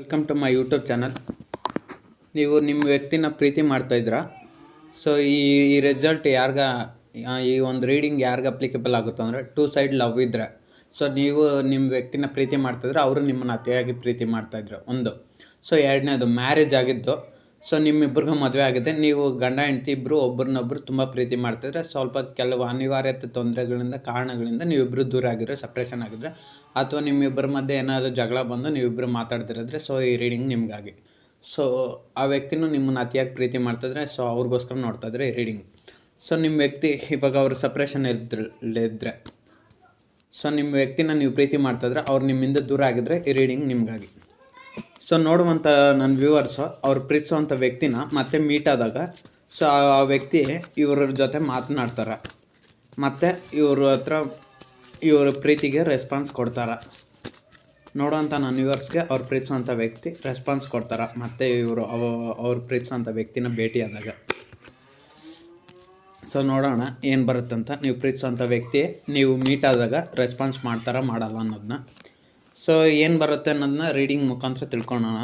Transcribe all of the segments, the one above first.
Welcome to my YouTube channel. ನೀವು ನಿಮ್ಮ ವ್ಯಕ್ತಿನ ಪ್ರೀತಿ ಮಾಡ್ತಾಯಿದ್ದೀರಾ? ಸೊ ಈ ರಿಸಲ್ಟ್ ಈ ಒಂದು ರೀಡಿಂಗ್ ಯಾರಿಗೆ ಅಪ್ಲಿಕೇಬಲ್ ಆಗುತ್ತೆ ಅಂದರೆ, ಟೂ ಸೈಡ್ ಲವ್ ಇದ್ದರೆ. ಸೊ ನೀವು ನಿಮ್ಮ ವ್ಯಕ್ತಿನ ಪ್ರೀತಿ ಮಾಡ್ತಾಯಿದ್ರೆ, ಅವರು ನಿಮ್ಮನ್ನು ಅತಿಯಾಗಿ ಪ್ರೀತಿ ಮಾಡ್ತಾಯಿದ್ರು ಒಂದು. ಸೊ ಎರಡನೇದು ಮ್ಯಾರೇಜ್ ಆಗಿದ್ದು. ಸೊ ನಿಮ್ಮಿಬ್ಬರಿಗೂ ಮದುವೆ ಆಗಿದೆ, ನೀವು ಗಂಡ ಹೆಂಡತಿ ಇಬ್ಬರು ಒಬ್ರನ್ನೊಬ್ರು ತುಂಬ ಪ್ರೀತಿ ಮಾಡ್ತಿದ್ರೆ, ಸ್ವಲ್ಪ ಕೆಲವು ಅನಿವಾರ್ಯತೆ ತೊಂದರೆಗಳಿಂದ ಕಾರಣಗಳಿಂದ ನೀವಿಬ್ಬರು ದೂರ ಆಗಿದ್ರೆ, ಸಪ್ರೇಷನ್ ಆಗಿದ್ರೆ, ಅಥವಾ ನಿಮ್ಮಿಬ್ಬರ ಮಧ್ಯೆ ಏನಾದರೂ ಜಗಳ ಬಂದು ನೀವಿಬ್ಬರು ಮಾತಾಡ್ತಿರಿದ್ರೆ, ಸೊ ಈ ರೀಡಿಂಗ್ ನಿಮಗಾಗಿ. ಸೊ ಆ ವ್ಯಕ್ತಿನೂ ನಿಮ್ಮನ್ನು ಅತಿಯಾಗಿ ಪ್ರೀತಿ ಮಾಡ್ತಿದ್ರೆ, ಸೊ ಅವ್ರಿಗೋಸ್ಕರ ನೋಡ್ತಾಯಿದ್ರೆ ಈ ರೀಡಿಂಗ್. ಸೊ ನಿಮ್ಮ ವ್ಯಕ್ತಿ ಇವಾಗ ಅವರು ಸಪ್ರೇಷನ್ ಇದ್ದರೆ, ಸೊ ನಿಮ್ಮ ವ್ಯಕ್ತಿನ ನೀವು ಪ್ರೀತಿ ಮಾಡ್ತಾಯಿದ್ರೆ, ಅವ್ರು ನಿಮ್ಮಿಂದ ದೂರ ಆಗಿದ್ರೆ ಈ ರೀಡಿಂಗ್ ನಿಮಗಾಗಿ. ಸೊ ನೋಡುವಂಥ ನನ್ನ ವ್ಯೂವರ್ಸು ಅವ್ರು ಪ್ರೀತಿಸುವಂಥ ವ್ಯಕ್ತಿನ ಮತ್ತೆ ಮೀಟ್ ಆದಾಗ, ಸೊ ಆ ವ್ಯಕ್ತಿ ಇವ್ರ ಜೊತೆ ಮಾತನಾಡ್ತಾರೆ, ಮತ್ತು ಇವ್ರ ಪ್ರೀತಿಗೆ ರೆಸ್ಪಾನ್ಸ್ ಕೊಡ್ತಾರೆ. ನೋಡೋವಂಥ ನನ್ನ ವ್ಯೂವರ್ಸ್ಗೆ ಅವ್ರು ಪ್ರೀತಿಸುವಂಥ ವ್ಯಕ್ತಿ ರೆಸ್ಪಾನ್ಸ್ ಕೊಡ್ತಾರೆ, ಮತ್ತು ಅವ್ರು ಪ್ರೀತಿಸುವಂಥ ವ್ಯಕ್ತಿನ ಭೇಟಿಯಾದಾಗ. ಸೊ ನೋಡೋಣ ಏನು ಬರುತ್ತಂತ. ನೀವು ಪ್ರೀತಿಸುವಂಥ ವ್ಯಕ್ತಿ ನೀವು ಮೀಟ್ ಆದಾಗ ರೆಸ್ಪಾನ್ಸ್ ಮಾಡ್ತಾರಾ ಮಾಡಲ್ಲ ಅನ್ನೋದನ್ನ. ಸೊ ಏನು ಬರುತ್ತೆ ಅನ್ನೋದನ್ನ ರೀಡಿಂಗ್ ಮುಖಾಂತರ ತಿಳ್ಕೊಳ್ಳೋಣ.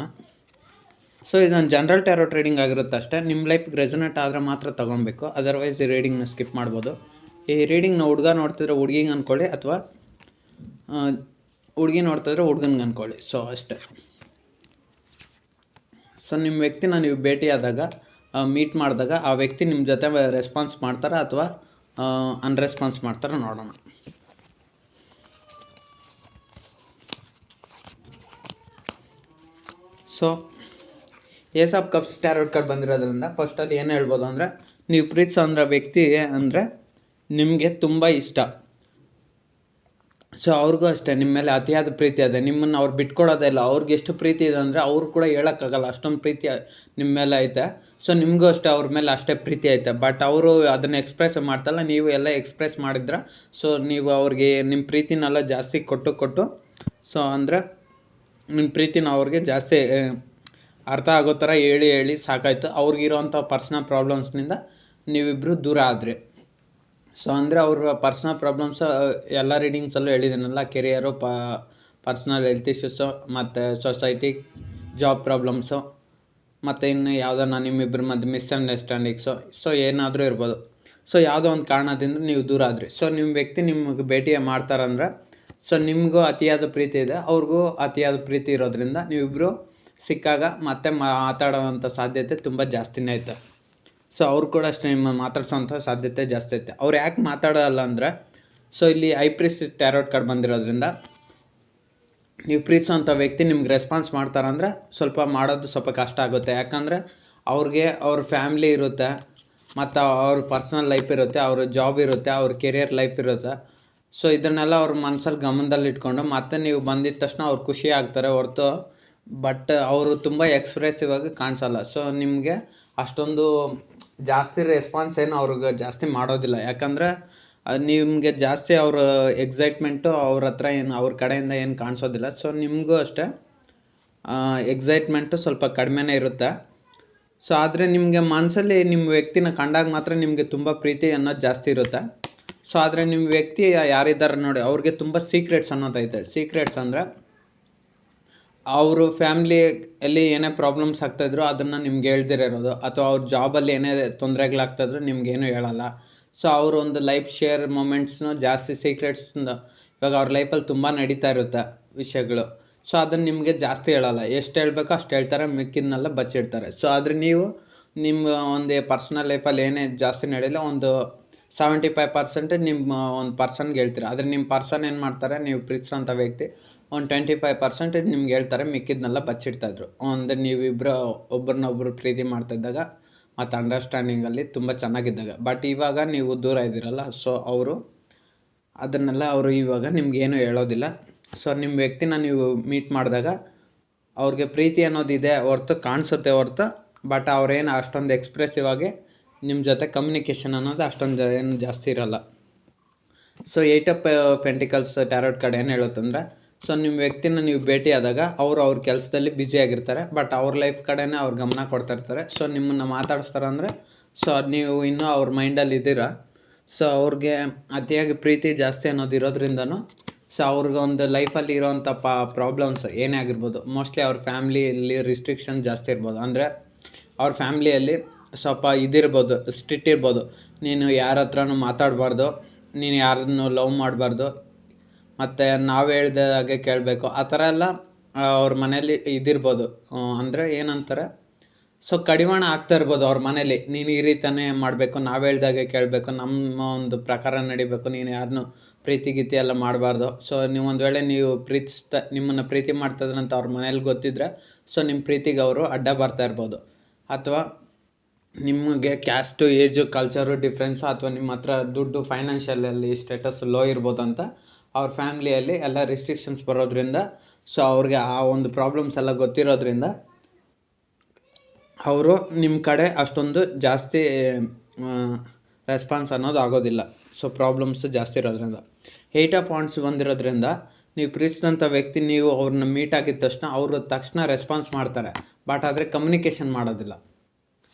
ಸೊ ಇದೊಂದು ಜನರಲ್ ಟ್ಯಾರೋ ಟ್ರೇಡಿಂಗ್ ಆಗಿರುತ್ತೆ ಅಷ್ಟೇ. ನಿಮ್ಮ ಲೈಫ್ಗೆ ರೆಸನೇಟ್ ಆದರೆ ಮಾತ್ರ ತೊಗೊಬೇಕು, ಅದರ್ವೈಸ್ ಈ ರೀಡಿಂಗ್ನ ಸ್ಕಿಪ್ ಮಾಡ್ಬೋದು. ಈ ರೀಡಿಂಗ್ನ ಹುಡುಗ ನೋಡ್ತಿದ್ರೆ ಹುಡುಗಿಗೆ ಅಂದ್ಕೊಳ್ಳಿ, ಅಥವಾ ಹುಡುಗಿ ನೋಡ್ತಿದ್ರೆ ಹುಡುಗನಿಗೆ ಅಂದ್ಕೊಳ್ಳಿ. ಸೊ ಅಷ್ಟೇ. ಸೊ ನಿಮ್ಮ ವ್ಯಕ್ತಿನ ನೀವು ಭೇಟಿಯಾದಾಗ, ಮೀಟ್ ಮಾಡಿದಾಗ, ಆ ವ್ಯಕ್ತಿ ನಿಮ್ಮ ಜೊತೆ ರೆಸ್ಪಾನ್ಸ್ ಮಾಡ್ತಾರಾ ಅಥವಾ ಅನ್ರೆಸ್ಪಾನ್ಸ್ ಮಾಡ್ತಾರಾ ನೋಡೋಣ. So ace of cups tarot card ಬಂದಿರೋದ್ರಿಂದ ಫಸ್ಟಲ್ಲಿ ಏನು ಹೇಳ್ಬೋದು ಅಂದರೆ, ನೀವು ಪ್ರೀತಿಸೋ ವ್ಯಕ್ತಿ ಅಂದರೆ ನಿಮಗೆ ತುಂಬ ಇಷ್ಟ. ಸೊ ಅವ್ರಿಗೂ ಅಷ್ಟೇ ನಿಮ್ಮ ಮೇಲೆ ಅತಿಯಾದ ಪ್ರೀತಿ ಇದೆ, ನಿಮ್ಮನ್ನು ಅವ್ರು ಬಿಟ್ಕೊಡೋದೇ ಇಲ್ಲ. ಅವ್ರಿಗೆ ಎಷ್ಟು ಪ್ರೀತಿ ಇದೆ ಅಂದರೆ ಅವ್ರು ಕೂಡ ಹೇಳೋಕ್ಕಾಗಲ್ಲ, ಅಷ್ಟೊಂದು ಪ್ರೀತಿ ನಿಮ್ಮ ಮೇಲೆ ಐತೆ. ಸೊ ನಿಮಗೂ ಅಷ್ಟೇ ಅವ್ರ ಮೇಲೆ ಅಷ್ಟೇ ಪ್ರೀತಿ ಐತೆ, ಬಟ್ ಅವರು ಅದನ್ನು ಎಕ್ಸ್ಪ್ರೆಸ್ ಮಾಡ್ತಲ್ಲ, ನೀವು ಎಲ್ಲ ಎಕ್ಸ್ಪ್ರೆಸ್ ಮಾಡಿದ್ರೆ. ಸೊ ನೀವು ಅವ್ರಿಗೆ ನಿಮ್ಮ ಪ್ರೀತಿನೆಲ್ಲ ಜಾಸ್ತಿ ಕೊಟ್ಟು ಸೊ ಅಂದರೆ ನಿಮ್ಮ ಪ್ರೀತಿನ ಅವ್ರಿಗೆ ಜಾಸ್ತಿ ಅರ್ಥ ಆಗೋ ಥರ ಹೇಳಿ ಸಾಕಾಯಿತು. ಅವ್ರಿಗಿರೋವಂಥ ಪರ್ಸ್ನಲ್ ಪ್ರಾಬ್ಲಮ್ಸ್ನಿಂದ ನೀವಿಬ್ಬರು ದೂರ ಆದರೆ. ಸೊ ಅಂದರೆ ಅವ್ರ ಪರ್ಸ್ನಲ್ ಪ್ರಾಬ್ಲಮ್ಸು ಎಲ್ಲ ರೀಡಿಂಗ್ಸಲ್ಲೂ ಹೇಳಿದ್ದೀನಲ್ಲ, ಕೆರಿಯರು, ಪರ್ಸ್ನಲ್ ಹೆಲ್ತ್ ಇಶ್ಯೂಸು, ಮತ್ತು ಸೊಸೈಟಿ, ಜಾಬ್ ಪ್ರಾಬ್ಲಮ್ಸು, ಮತ್ತು ಇನ್ನು ಯಾವುದನ್ನ ನಿಮ್ಮಿಬ್ಬರ ಮಧ್ಯೆ ಮಿಸ್ಅಂಡರ್ಸ್ಟ್ಯಾಂಡಿಂಗ್ಸು. ಸೊ ಏನಾದರೂ ಇರ್ಬೋದು. ಸೊ ಯಾವುದೋ ಒಂದು ಕಾರಣದಿಂದ ನೀವು ದೂರ ಆದ್ರಿ. ಸೊ ನಿಮ್ಮ ವ್ಯಕ್ತಿ ನಿಮಗೆ ಭೇಟಿ ಮಾಡ್ತಾರಂದ್ರೆ, ಸೊ ನಿಮಗೂ ಅತಿಯಾದ ಪ್ರೀತಿ ಇದೆ, ಅವ್ರಿಗೂ ಅತಿಯಾದ ಪ್ರೀತಿ ಇರೋದ್ರಿಂದ ನೀವಿಬ್ಬರು ಸಿಕ್ಕಾಗ ಮತ್ತೆ ಮಾತಾಡೋವಂಥ ಸಾಧ್ಯತೆ ತುಂಬ ಜಾಸ್ತಿನೇ ಐತೆ. ಸೊ ಅವ್ರು ಕೂಡ ಅಷ್ಟೇ ನಿಮ್ಮ ಮಾತಾಡ್ಸೋವಂಥ ಸಾಧ್ಯತೆ ಜಾಸ್ತಿ ಐತೆ. ಅವ್ರು ಯಾಕೆ ಮಾತಾಡೋಲ್ಲ ಅಂದರೆ, ಸೊ ಇಲ್ಲಿ ಐ ಪ್ರೀಸ್ಟ್ ಟ್ಯಾರೋಟ್ ಕಾರ್ಡ್ ಬಂದಿರೋದ್ರಿಂದ, ನೀವು ಪ್ರೀತಿಸೋವಂಥ ವ್ಯಕ್ತಿ ನಿಮ್ಗೆ ರೆಸ್ಪಾನ್ಸ್ ಮಾಡ್ತಾರಂದ್ರೆ ಸ್ವಲ್ಪ ಕಷ್ಟ ಆಗುತ್ತೆ. ಯಾಕಂದರೆ ಅವ್ರಿಗೆ ಅವ್ರ ಫ್ಯಾಮ್ಲಿ ಇರುತ್ತೆ, ಮತ್ತು ಅವ್ರ ಪರ್ಸ್ನಲ್ ಲೈಫ್ ಇರುತ್ತೆ, ಅವ್ರ ಜಾಬ್ ಇರುತ್ತೆ, ಅವ್ರ ಕೆರಿಯರ್ ಲೈಫ್ ಇರುತ್ತೆ. ಸೊ ಇದನ್ನೆಲ್ಲ ಅವ್ರ ಮನಸ್ಸಲ್ಲಿ ಗಮನದಲ್ಲಿಟ್ಕೊಂಡು ಮತ್ತೆ ನೀವು ಬಂದಿದ್ದ ತಕ್ಷಣ ಅವ್ರು ಖುಷಿ ಆಗ್ತಾರೆ ಹೊರತು, ಬಟ್ ಅವರು ತುಂಬ ಎಕ್ಸ್ಪ್ರೆಸಿವ್ ಆಗಿ ಕಾಣಿಸಲ್ಲ. ಸೊ ನಿಮಗೆ ಅಷ್ಟೊಂದು ಜಾಸ್ತಿ ರೆಸ್ಪಾನ್ಸ್ ಏನು ಅವ್ರಿಗೆ ಜಾಸ್ತಿ ಮಾಡೋದಿಲ್ಲ. ಯಾಕಂದರೆ ನಿಮಗೆ ಜಾಸ್ತಿ ಅವ್ರ ಎಕ್ಸೈಟ್ಮೆಂಟು ಅವ್ರ ಹತ್ರ ಏನು ಅವ್ರ ಕಡೆಯಿಂದ ಏನು ಕಾಣಿಸೋದಿಲ್ಲ. ಸೊ ನಿಮಗೂ ಅಷ್ಟೇ ಎಕ್ಸೈಟ್ಮೆಂಟು ಸ್ವಲ್ಪ ಕಡಿಮೆನೇ ಇರುತ್ತೆ. ಸೊ ಆದರೆ ನಿಮಗೆ ಮನಸ್ಸಲ್ಲಿ ನಿಮ್ಮ ವ್ಯಕ್ತಿನ ಕಂಡಾಗ ಮಾತ್ರ ನಿಮಗೆ ತುಂಬ ಪ್ರೀತಿ ಅನ್ನೋದು ಜಾಸ್ತಿ ಇರುತ್ತೆ. ಸೊ ಆದರೆ ನಿಮ್ಮ ವ್ಯಕ್ತಿ ಯಾರಿದ್ದಾರೆ ನೋಡಿ, ಅವ್ರಿಗೆ ತುಂಬ ಸೀಕ್ರೆಟ್ಸ್ ಅನ್ನೋದೈತೆ. ಸೀಕ್ರೆಟ್ಸ್ ಅಂದರೆ ಅವರು ಫ್ಯಾಮ್ಲಿಯಲ್ಲಿ ಏನೇ ಪ್ರಾಬ್ಲಮ್ಸ್ ಆಗ್ತಾಯಿದ್ರು ಅದನ್ನು ನಿಮ್ಗೆ ಹೇಳ್ದಿರೋದು, ಅಥವಾ ಅವ್ರ ಜಾಬಲ್ಲಿ ಏನೇ ತೊಂದರೆಗಳಾಗ್ತಾಯಿದ್ರು ನಿಮಗೇನು ಹೇಳಲ್ಲ. ಸೊ ಅವರು ಒಂದು ಲೈಫ್ ಶೇರ್ ಮೂಮೆಂಟ್ಸ್ನು ಜಾಸ್ತಿ ಸೀಕ್ರೆಟ್ಸ್ನ, ಇವಾಗ ಅವ್ರ ಲೈಫಲ್ಲಿ ತುಂಬ ನಡೀತಾ ಇರುತ್ತೆ ವಿಷಯಗಳು. ಸೊ ಅದನ್ನು ನಿಮಗೆ ಜಾಸ್ತಿ ಹೇಳಲ್ಲ, ಎಷ್ಟು ಹೇಳಬೇಕೋ ಅಷ್ಟು ಹೇಳ್ತಾರೆ, ಮಿಕ್ಕಿದ್ನೆಲ್ಲ ಬಚ್ಚಿಡ್ತಾರೆ. ಸೊ ಆದರೆ ನೀವು ನಿಮ್ಮ ಒಂದು ಪರ್ಸ್ನಲ್ ಲೈಫಲ್ಲಿ ಏನೇ ಜಾಸ್ತಿ ನಡೆಯಲ್ಲ, ಒಂದು 75% ನಿಮ್ಮ ಒಂದು ಪರ್ಸನ್ಗೆ ಹೇಳ್ತೀರ. ಆದರೆ ನಿಮ್ಮ ಪರ್ಸನ್ ಏನು ಮಾಡ್ತಾರೆ, ನೀವು ಪ್ರೀತಿಸೋಂಥ ವ್ಯಕ್ತಿ ಒಂದು 25% ನಿಮ್ಗೆ ಹೇಳ್ತಾರೆ, ಮಿಕ್ಕಿದ್ನೆಲ್ಲ ಬಚ್ಚಿಡ್ತಾಯಿದ್ರು. ಅಂದರೆ ನೀವಿಬ್ಬರು ಒಬ್ಬರನ್ನೊಬ್ಬರು ಪ್ರೀತಿ ಮಾಡ್ತಾಯಿದ್ದಾಗ ಮತ್ತು ಅಂಡರ್ಸ್ಟ್ಯಾಂಡಿಂಗಲ್ಲಿ ತುಂಬ ಚೆನ್ನಾಗಿದ್ದಾಗ. ಬಟ್ ಇವಾಗ ನೀವು ದೂರ ಇದ್ದೀರಲ್ಲ, ಸೊ ಅದನ್ನೆಲ್ಲ ಅವರು ಇವಾಗ ನಿಮಗೇನು ಹೇಳೋದಿಲ್ಲ. ಸೊ ನಿಮ್ಮ ವ್ಯಕ್ತಿನ ನೀವು ಮೀಟ್ ಮಾಡಿದಾಗ ಅವ್ರಿಗೆ ಪ್ರೀತಿ ಅನ್ನೋದಿದೆ ಹೊರ್ತು, ಕಾಣಿಸುತ್ತೆ ಹೊರ್ತು, ಬಟ್ ಅವ್ರೇನು ಅಷ್ಟೊಂದು ಎಕ್ಸ್ಪ್ರೆಸಿವ್ ಆಗಿ ನಿಮ್ಮ ಜೊತೆ ಕಮ್ಯುನಿಕೇಷನ್ ಅನ್ನೋದು ಅಷ್ಟೊಂದು ಏನು ಜಾಸ್ತಿ ಇರೋಲ್ಲ. So 8 of pentacles tarot card ಏನು ಹೇಳುತ್ತಂದರೆ, ಸೊ ನಿಮ್ಮ ವ್ಯಕ್ತಿನ ನೀವು ಭೇಟಿಯಾದಾಗ ಅವ್ರ ಕೆಲಸದಲ್ಲಿ ಬ್ಯುಸಿಯಾಗಿರ್ತಾರೆ, ಬಟ್ ಅವ್ರ ಲೈಫ್ ಕಡೆನೇ ಅವ್ರು ಗಮನ ಕೊಡ್ತಾಯಿರ್ತಾರೆ. ಸೊ ನಿಮ್ಮನ್ನು ಮಾತಾಡಿಸ್ತಾರೆ ಅಂದರೆ, ಸೊ ನೀವು ಇನ್ನೂ ಅವ್ರ ಮೈಂಡಲ್ಲಿ ಇದ್ದೀರಾ. ಸೊ ಅವ್ರಿಗೆ ಅತಿಯಾಗಿ ಪ್ರೀತಿ ಜಾಸ್ತಿ ಅನ್ನೋದು ಇರೋದ್ರಿಂದನೂ ಸೊ ಅವ್ರಿಗೊಂದು ಲೈಫಲ್ಲಿ ಇರೋವಂಥ ಪ್ರಾಬ್ಲಮ್ಸ್ ಏನೇ ಆಗಿರ್ಬೋದು, ಮೋಸ್ಟ್ಲಿ ಅವ್ರ ಫ್ಯಾಮ್ಲಿಯಲ್ಲಿ ರಿಸ್ಟ್ರಿಕ್ಷನ್ ಜಾಸ್ತಿ ಇರ್ಬೋದು. ಅಂದರೆ ಅವ್ರ ಫ್ಯಾಮ್ಲಿಯಲ್ಲಿ ಸ್ವಲ್ಪ ಇದಿರ್ಬೋದು, ಸ್ಟ್ರಿಕ್ಟ್ ಇರ್ಬೋದು. ನೀನು ಯಾರ ಹತ್ರನೂ ಮಾತಾಡಬಾರ್ದು, ನೀನು ಯಾರನ್ನು ಲವ್ ಮಾಡಬಾರ್ದು, ಮತ್ತು ನಾವು ಹೇಳ್ದಾಗೆ ಕೇಳಬೇಕು, ಆ ಥರ ಎಲ್ಲ ಅವ್ರ ಮನೇಲಿ ಇದಿರ್ಬೋದು. ಅಂದರೆ ಏನಂತಾರೆ, ಸೊ ಕಡಿವಾಣ ಆಗ್ತಾ ಇರ್ಬೋದು ಅವ್ರ ಮನೇಲಿ. ನೀನು ಈ ರೀತಿಯೇ ಮಾಡಬೇಕು, ನಾವು ಹೇಳ್ದಾಗೆ ಕೇಳಬೇಕು, ನಮ್ಮ ಒಂದು ಪ್ರಕಾರ ನಡಿಬೇಕು, ನೀನು ಯಾರನ್ನೂ ಪ್ರೀತಿ ಗೀತಿ ಎಲ್ಲ ಮಾಡಬಾರ್ದು. ಸೊ ನೀವು ಒಂದು ವೇಳೆ ನೀವು ನಿಮ್ಮನ್ನು ಪ್ರೀತಿ ಮಾಡ್ತಾಯಿದ್ರಂತ ಅವ್ರ ಮನೇಲಿ ಗೊತ್ತಿದ್ರೆ, ಸೊ ನಿಮ್ಮ ಪ್ರೀತಿಗೆ ಅವರು ಅಡ್ಡ ಬರ್ತಾ ಇರ್ಬೋದು. ಅಥವಾ ನಿಮಗೆ ಕ್ಯಾಸ್ಟು, ಏಜು, ಕಲ್ಚರು ಡಿಫ್ರೆನ್ಸು, ಅಥವಾ ನಿಮ್ಮ ಹತ್ರ ದುಡ್ಡು, ಫೈನಾನ್ಷಿಯಲಲ್ಲಿ ಸ್ಟೇಟಸ್ ಲೋ ಇರ್ಬೋದು ಅಂತ ಅವ್ರ ಫ್ಯಾಮ್ಲಿಯಲ್ಲಿ ಎಲ್ಲ ರಿಸ್ಟ್ರಿಕ್ಷನ್ಸ್ ಬರೋದ್ರಿಂದ, ಸೊ ಅವ್ರಿಗೆ ಆ ಒಂದು ಪ್ರಾಬ್ಲಮ್ಸ್ ಎಲ್ಲ ಗೊತ್ತಿರೋದ್ರಿಂದ ಅವರು ನಿಮ್ಮ ಕಡೆ ಅಷ್ಟೊಂದು ಜಾಸ್ತಿ ರೆಸ್ಪಾನ್ಸ್ ಅನ್ನೋದು ಆಗೋದಿಲ್ಲ. ಸೊ ಪ್ರಾಬ್ಲಮ್ಸ್ ಜಾಸ್ತಿ ಇರೋದ್ರಿಂದ 8 ಆಫ್ ವಾಂಡ್ಸ್ ಬಂದಿರೋದ್ರಿಂದ, ನೀವು ಪ್ರೀತಿಸಿದಂಥ ವ್ಯಕ್ತಿ ನೀವು ಅವ್ರನ್ನ ಮೀಟ್ ಆಗಿದ ತಕ್ಷಣ ಅವರು ತಕ್ಷಣ ರೆಸ್ಪಾನ್ಸ್ ಮಾಡ್ತಾರೆ, ಬಟ್ ಆದರೆ ಕಮ್ಯುನಿಕೇಷನ್ ಮಾಡೋದಿಲ್ಲ.